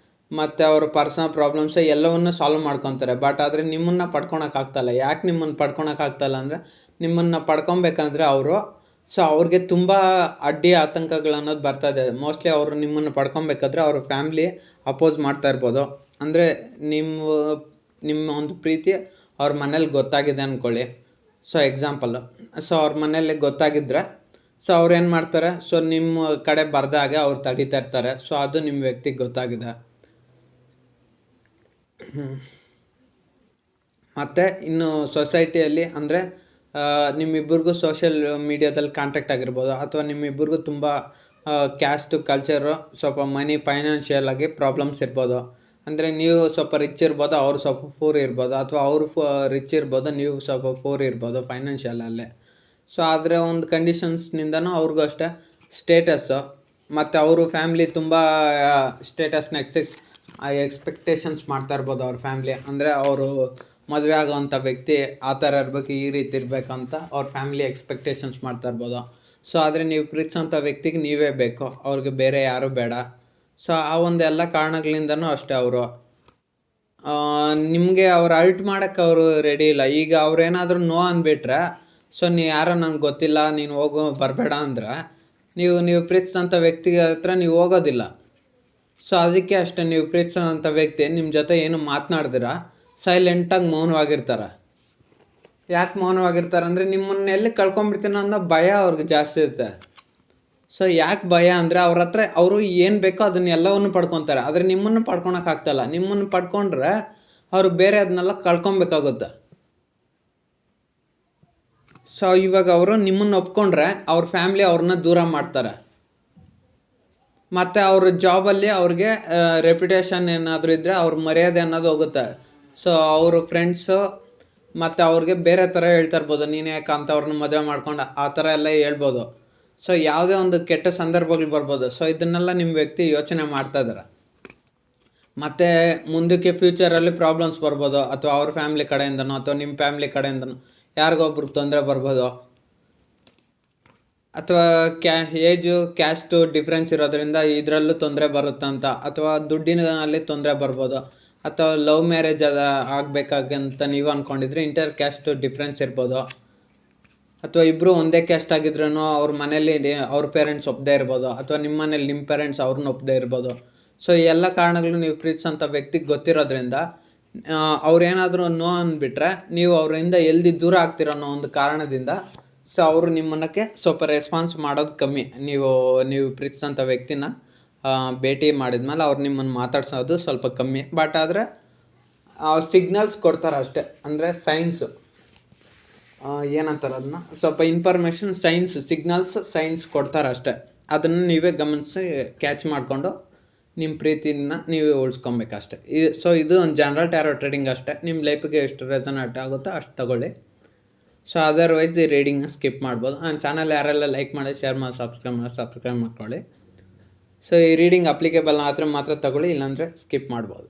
ಮತ್ತು ಅವ್ರ ಪರ್ಸನಲ್ ಪ್ರಾಬ್ಲಮ್ಸ್ ಎಲ್ಲವನ್ನೂ ಸಾಲ್ವ್ ಮಾಡ್ಕೊತಾರೆ. ಬಟ್ ಆದರೆ ನಿಮ್ಮನ್ನು ಪಡ್ಕೊಳಕ್ಕಾಗ್ತಾಯಿಲ್ಲ. ಯಾಕೆ ನಿಮ್ಮನ್ನು ಪಡ್ಕೊಳಕ್ಕಾಗ್ತಾಯಿಲ್ಲ ಅಂದರೆ, ನಿಮ್ಮನ್ನು ಪಡ್ಕೊಬೇಕಂದ್ರೆ ಅವರು, ಸೊ ಅವ್ರಿಗೆ ತುಂಬ ಅಡ್ಡಿ ಆತಂಕಗಳನ್ನೋದು ಬರ್ತದೆ. ಮೋಸ್ಟ್ಲಿ ಅವರು ನಿಮ್ಮನ್ನು ಪಡ್ಕೊಬೇಕಾದ್ರೆ ಅವ್ರ ಫ್ಯಾಮ್ಲಿ ಅಪೋಸ್ ಮಾಡ್ತಾ ಇರ್ಬೋದು. ಅಂದರೆ ನಿಮ್ಮ ಒಂದು ಪ್ರೀತಿ ಅವ್ರ ಮನೇಲಿ ಗೊತ್ತಾಗಿದೆ ಅಂದ್ಕೊಳ್ಳಿ. ಸೊ ಎಕ್ಸಾಂಪಲ್ಲು, ಸೊ ಅವ್ರ ಮನೇಲಿ ಗೊತ್ತಾಗಿದ್ದರೆ ಸೊ ಅವ್ರು ಏನು ಮಾಡ್ತಾರೆ, ಸೊ ನಿಮ್ಮ ಕಡೆ ಬರ್ದಾಗೆ ಅವ್ರು ತಡೀತಾ ಇರ್ತಾರೆ. ಸೊ ಅದು ನಿಮ್ಮ ವ್ಯಕ್ತಿಗೆ ಗೊತ್ತಾಗಿದೆ. ಮತ್ತು ಇನ್ನು ಸೊಸೈಟಿಯಲ್ಲಿ ಅಂದರೆ ನಿಮ್ಮಿಬ್ಬರಿಗೂ ಸೋಷಿಯಲ್ ಮೀಡಿಯಾದಲ್ಲಿ ಕಾಂಟ್ಯಾಕ್ಟ್ ಆಗಿರ್ಬೋದು, ಅಥವಾ ನಿಮ್ಮಿಬ್ಬರಿಗೂ ತುಂಬ ಕ್ಯಾಸ್ಟು, ಕಲ್ಚರು, ಸ್ವಲ್ಪ ಮನಿ, ಫೈನಾನ್ಷಿಯಲ್ ಆಗಿ ಪ್ರಾಬ್ಲಮ್ಸ್ ಇರ್ಬೋದು. ಅಂದರೆ ನೀವು ಸ್ವಲ್ಪ ರಿಚ್ ಇರ್ಬೋದು, ಅವರು ಸ್ವಲ್ಪ ಪೂರ್ ಇರ್ಬೋದು, ಅಥವಾ ಅವರು ರಿಚ್ ಇರ್ಬೋದು, ನೀವು ಸ್ವಲ್ಪ ಪೂರ್ ಇರ್ಬೋದು ಫೈನಾನ್ಷಿಯಲಲ್ಲೇ. ಸೊ ಆದರೆ ಒಂದು ಕಂಡೀಷನ್ಸ್ನಿಂದನೂ ಅವ್ರಿಗೂ ಅಷ್ಟೇ ಸ್ಟೇಟಸ್ಸು, ಮತ್ತು ಅವರು ಫ್ಯಾಮ್ಲಿ ತುಂಬ ಸ್ಟೇಟಸ್ನ ಎಕ್ಸ್ಪೆಕ್ಟೇಷನ್ಸ್ ಮಾಡ್ತಾ ಇರ್ಬೋದು ಅವ್ರ ಫ್ಯಾಮ್ಲಿ. ಅಂದರೆ ಅವರು ಮದುವೆ ಆಗೋವಂಥ ವ್ಯಕ್ತಿ ಆ ಥರ ಇರಬೇಕು, ಈ ರೀತಿ ಇರಬೇಕಂತ ಅವ್ರ ಫ್ಯಾಮ್ಲಿ ಎಕ್ಸ್ಪೆಕ್ಟೇಷನ್ಸ್ ಮಾಡ್ತಾ ಇರ್ಬೋದು. ಸೊ ಆದರೆ ನೀವು ಪ್ರೀತಿಸೋಂಥ ವ್ಯಕ್ತಿಗೆ ನೀವೇ ಬೇಕು, ಅವ್ರಿಗೆ ಬೇರೆ ಯಾರೂ ಬೇಡ. ಸೊ ಆ ಒಂದು ಎಲ್ಲ ಕಾರಣಗಳಿಂದನೂ ಅಷ್ಟೇ ಅವರು ನಿಮಗೆ ಅವ್ರು ಹರ್ಟ್ ಮಾಡೋಕ್ಕೆ ಅವರು ರೆಡಿ ಇಲ್ಲ. ಈಗ ಅವ್ರೇನಾದರೂ ನೋ ಅಂದ್ಬಿಟ್ರೆ, ಸೊ ಯಾರೋ ನನಗೆ ಗೊತ್ತಿಲ್ಲ, ನೀನು ಹೋಗು, ಬರಬೇಡ ಅಂದ್ರೆ ನೀವು ಪ್ರೀತಿಸಿದಂಥ ವ್ಯಕ್ತಿ ಹತ್ರ ನೀವು ಹೋಗೋದಿಲ್ಲ. ಸೊ ಅದಕ್ಕೆ ಅಷ್ಟೇ, ನೀವು ಪ್ರೀತಿಸೋಂಥ ವ್ಯಕ್ತಿ ನಿಮ್ಮ ಜೊತೆ ಏನು ಮಾತನಾಡ್ದಿರ ಸೈಲೆಂಟಾಗಿ ಮೌನವಾಗಿರ್ತಾರೆ. ಯಾಕೆ ಮೌನವಾಗಿರ್ತಾರೆ ಅಂದರೆ, ನಿಮ್ಮನ್ನ ಎಲ್ಲಿ ಕಳ್ಕೊಂಬಿಡ್ತೀನೋ ಅನ್ನೋ ಭಯ ಅವ್ರಿಗೆ ಜಾಸ್ತಿ ಇರುತ್ತೆ. ಸೊ ಯಾಕೆ ಭಯ ಅಂದರೆ, ಅವ್ರ ಹತ್ರ ಅವರು ಏನು ಬೇಕೋ ಅದನ್ನೆಲ್ಲವನ್ನು ಪಡ್ಕೊತಾರೆ. ಆದರೆ ನಿಮ್ಮನ್ನು ಪಡ್ಕೊಳಕ್ಕಾಗ್ತಾಯಿಲ್ಲ. ನಿಮ್ಮನ್ನು ಪಡ್ಕೊಂಡ್ರೆ ಅವರು ಬೇರೆ ಅದನ್ನೆಲ್ಲ ಕಳ್ಕೊಬೇಕಾಗುತ್ತೆ. ಸೊ ಇವಾಗ ಅವರು ನಿಮ್ಮನ್ನು ಒಪ್ಕೊಂಡ್ರೆ ಅವ್ರ ಫ್ಯಾಮ್ಲಿ ಅವ್ರನ್ನ ದೂರ ಮಾಡ್ತಾರೆ. ಮತ್ತು ಅವ್ರ ಜಾಬಲ್ಲಿ ಅವ್ರಿಗೆ ರೆಪ್ಯುಟೇಷನ್ ಏನಾದರೂ ಇದ್ದರೆ ಅವ್ರ ಮರ್ಯಾದೆ ಅನ್ನೋದು ಹೋಗುತ್ತೆ. ಸೊ ಅವರು ಫ್ರೆಂಡ್ಸು ಮತ್ತು ಅವ್ರಿಗೆ ಬೇರೆ ಥರ ಹೇಳ್ತಾ ಇರ್ಬೋದು, ನೀನು ಯಾಕೆ ಅಂಥವ್ರನ್ನ ಮದುವೆ ಮಾಡ್ಕೊಂಡು, ಆ ಥರ ಎಲ್ಲ ಹೇಳ್ಬೋದು. ಸೊ ಯಾವುದೇ ಒಂದು ಕೆಟ್ಟ ಸಂದರ್ಭಗಳು ಬರ್ಬೋದು. ಸೊ ಇದನ್ನೆಲ್ಲ ನಿಮ್ಮ ವ್ಯಕ್ತಿ ಯೋಚನೆ ಮಾಡ್ತಾಯಿದ್ದಾರೆ. ಮತ್ತು ಮುಂದಕ್ಕೆ ಫ್ಯೂಚರಲ್ಲಿ ಪ್ರಾಬ್ಲಮ್ಸ್ ಬರ್ಬೋದು, ಅಥವಾ ಅವ್ರ ಫ್ಯಾಮ್ಲಿ ಕಡೆಯಿಂದನೋ ಅಥವಾ ನಿಮ್ಮ ಫ್ಯಾಮ್ಲಿ ಕಡೆಯಿಂದನೋ ಯಾರಿಗೊಬ್ರಿಗೆ ತೊಂದರೆ ಬರ್ಬೋದು. ಅಥವಾ ಏಜು, ಕ್ಯಾಸ್ಟು ಡಿಫ್ರೆನ್ಸ್ ಇರೋದ್ರಿಂದ ಇದರಲ್ಲೂ ತೊಂದರೆ ಬರುತ್ತಂತ, ಅಥವಾ ದುಡ್ಡಿನಲ್ಲಿ ತೊಂದರೆ ಬರ್ಬೋದು. ಅಥವಾ ಲವ್ ಮ್ಯಾರೇಜ್ ಆಗಬೇಕಾಗಂತ ನೀವು ಅಂದ್ಕೊಂಡಿದ್ರೆ ಇಂಟರ್ ಕ್ಯಾಸ್ಟು ಡಿಫ್ರೆನ್ಸ್ ಇರ್ಬೋದು. ಅಥವಾ ಇಬ್ಬರು ಒಂದೇ ಕ್ಯಾಸ್ಟ್ ಆಗಿದ್ರೂ ಅವ್ರ ಮನೇಲಿ ಅವ್ರ ಪೇರೆಂಟ್ಸ್ ಒಪ್ಪದೇ ಇರ್ಬೋದು, ಅಥವಾ ನಿಮ್ಮ ಮನೇಲಿ ನಿಮ್ಮ ಪೇರೆಂಟ್ಸ್ ಅವ್ರನ್ನ ಒಪ್ಪದೇ ಇರ್ಬೋದು. ಸೊ ಈ ಎಲ್ಲ ಕಾರಣಗಳು ನೀವು ಪ್ರೀತಿಸೋಂಥ ವ್ಯಕ್ತಿಗೆ ಗೊತ್ತಿರೋದ್ರಿಂದ ಅವ್ರೇನಾದರೂ ನೋ ಅಂದ್ಬಿಟ್ರೆ ನೀವು ಅವರಿಂದ ಎಲ್ಲಿ ದೂರ ಆಗ್ತೀರೋ ಅನ್ನೋ ಒಂದು ಕಾರಣದಿಂದ ಸೊ ಅವರು ನಿಮ್ಮನ್ನಕ್ಕೆ ಸ್ವಲ್ಪ ರೆಸ್ಪಾನ್ಸ್ ಮಾಡೋದು ಕಮ್ಮಿ. ನೀವು ಪ್ರೀತಿಸೋಂಥ ವ್ಯಕ್ತಿನ ಭೇಟಿ ಮಾಡಿದ್ಮೇಲೆ ಅವ್ರು ನಿಮ್ಮನ್ನು ಮಾತಾಡ್ಸೋದು ಸ್ವಲ್ಪ ಕಮ್ಮಿ. ಬಟ್ ಆದರೆ ಸಿಗ್ನಲ್ಸ್ ಕೊಡ್ತಾರೆ ಅಷ್ಟೇ. ಅಂದರೆ ಸೈನ್ಸು ಏನಂತಾರೆ ಅದನ್ನ, ಸ್ವಲ್ಪ ಇನ್ಫಾರ್ಮೇಷನ್ ಸಿಗ್ನಲ್ಸ್ ಸೈನ್ಸ್ ಕೊಡ್ತಾರೆ ಅಷ್ಟೇ. ಅದನ್ನು ನೀವೇ ಗಮನಿಸಿ ಕ್ಯಾಚ್ ಮಾಡಿಕೊಂಡು ನಿಮ್ಮ ಪ್ರೀತಿನ ನೀವೇ ಉಳಿಸ್ಕೊಬೇಕಷ್ಟೆ. ಇದು ಒಂದು ಜನರಲ್ ಟ್ಯಾರೋ ಟ್ರೇಡಿಂಗ್ ಅಷ್ಟೇ. ನಿಮ್ಮ ಲೈಫಿಗೆ ಎಷ್ಟು ರೆಸನೇಟ್ ಆಗುತ್ತೋ ಅಷ್ಟು ತಗೊಳ್ಳಿ. ಸೊ ಅದರ್ವೈಸ್ ಈ ರೀಡಿಂಗ್ನ ಸ್ಕಿಪ್ ಮಾಡ್ಬೋದು. ನನ್ನ ಚಾನಲ್ ಯಾರೆಲ್ಲ ಲೈಕ್ ಮಾಡಿ, ಶೇರ್ ಮಾಡಿ, ಸಬ್ಸ್ಕ್ರೈಬ್ ಮಾಡ್ಕೊಳ್ಳಿ. ಸೊ ಈ ರೀಡಿಂಗ್ ಅಪ್ಲಿಕೇಬಲ್ ಆದರೆ ಮಾತ್ರ ತಗೊಳ್ಳಿ, ಇಲ್ಲಾಂದರೆ ಸ್ಕಿಪ್ ಮಾಡ್ಬೋದು.